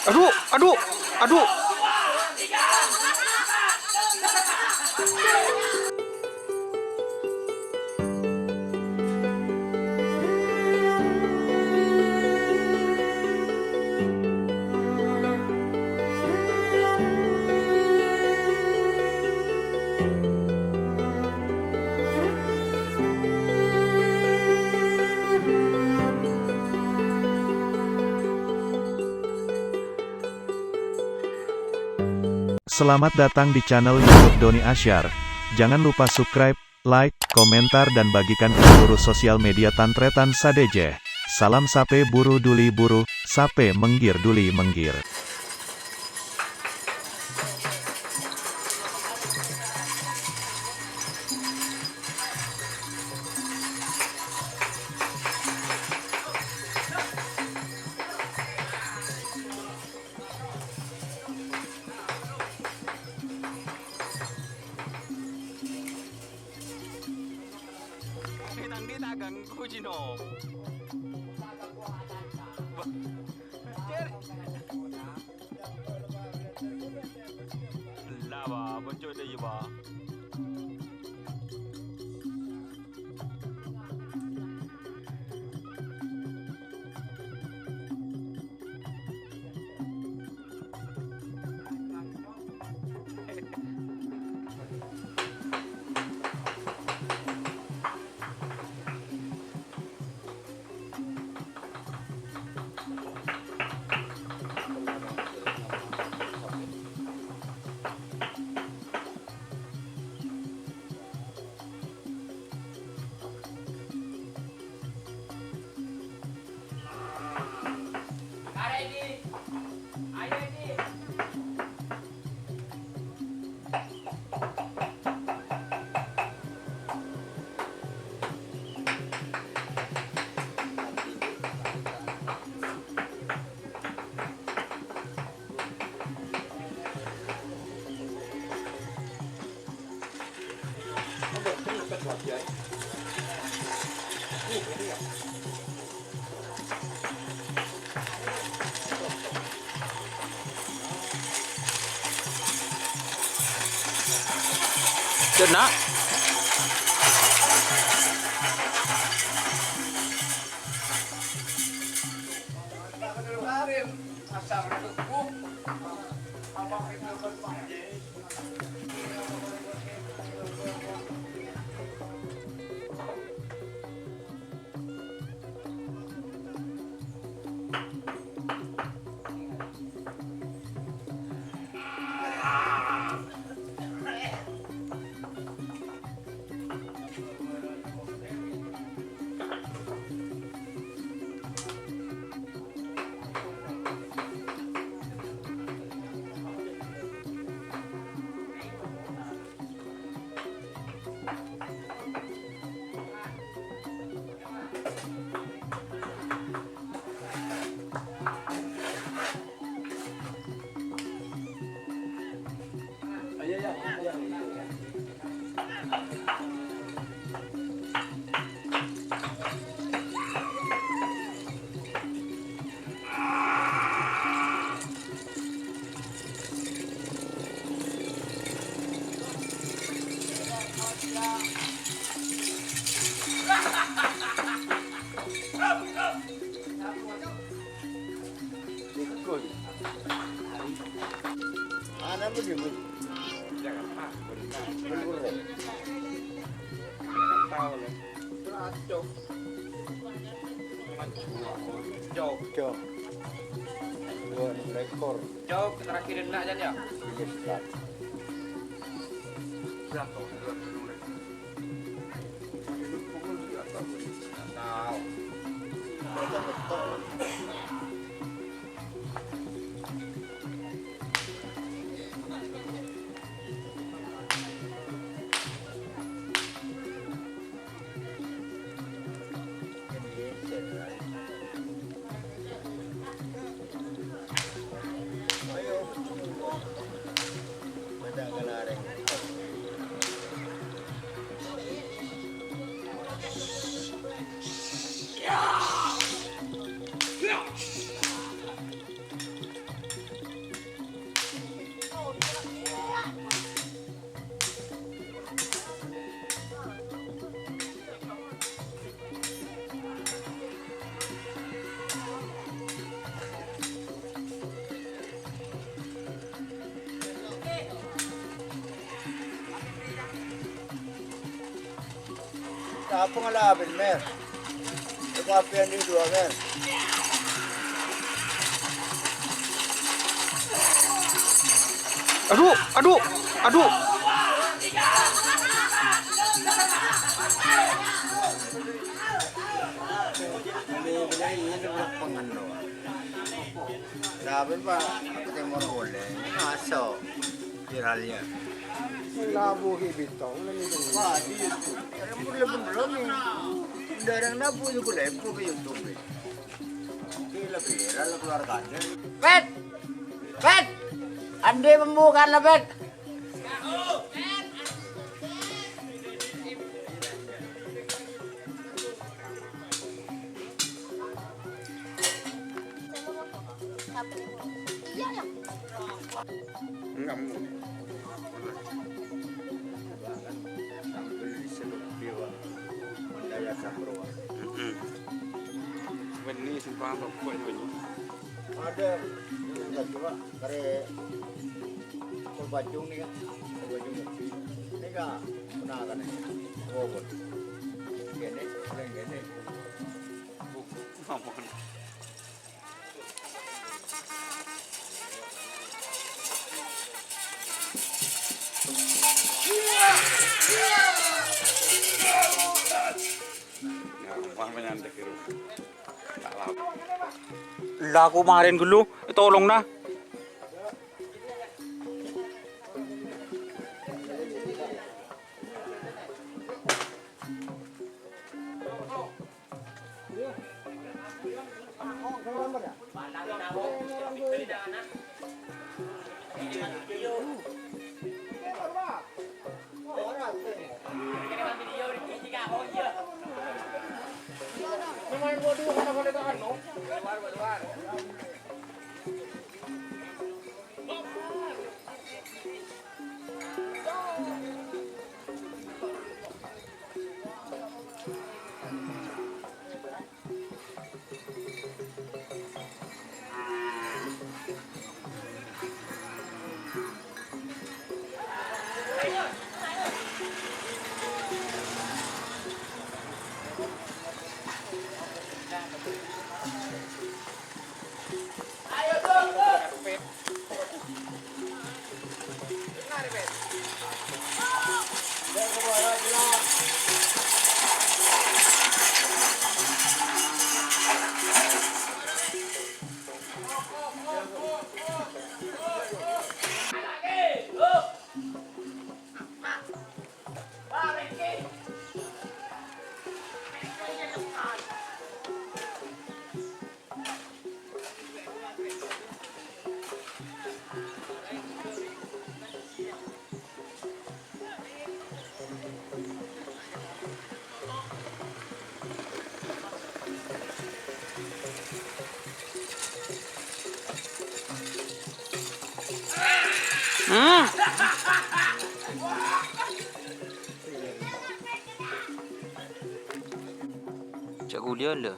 Aduh, aduh, aduh. Selamat datang di channel YouTube Doni Asyar. Jangan lupa subscribe, like, komentar dan bagikan ke seluruh sosial media Tantretan Sadejeh. Salam sape buru duli buru, sape menggir duli menggir. Kita ganggu Cino. Lah ba, boncok deh ba. Nak. Ana mo din mo. Jauh. Jauh. Dua ekor. Jauh terakhir nak aja ya. Besar. Berapa? Tahu. Apa ngalapin, mer? Ikapian di dua, mer. Aduh, aduh, aduh. Ini pengano. Sabi pa, ako tayo mo huli. Aso, viralnya. Labo hibito, nalilin mo. Wah, di YouTube. Kaya mo belum nih. Darang na po yung kulay po sa YouTube. Kila viral keluarganya. Pet! Pet! Andi pembukaan lah, Pet! Enggak mau. Sambil diseluk biwa. Mandaya Sambrowa. Ini simpang apa pun ini. Ada yang coba kare Bajung nih kan. Bajung. Ini kan pernah kan. Robot. Gene, gene. Ngomong. Lah kemarin dulu, tolong nah. Cak Gulian dah.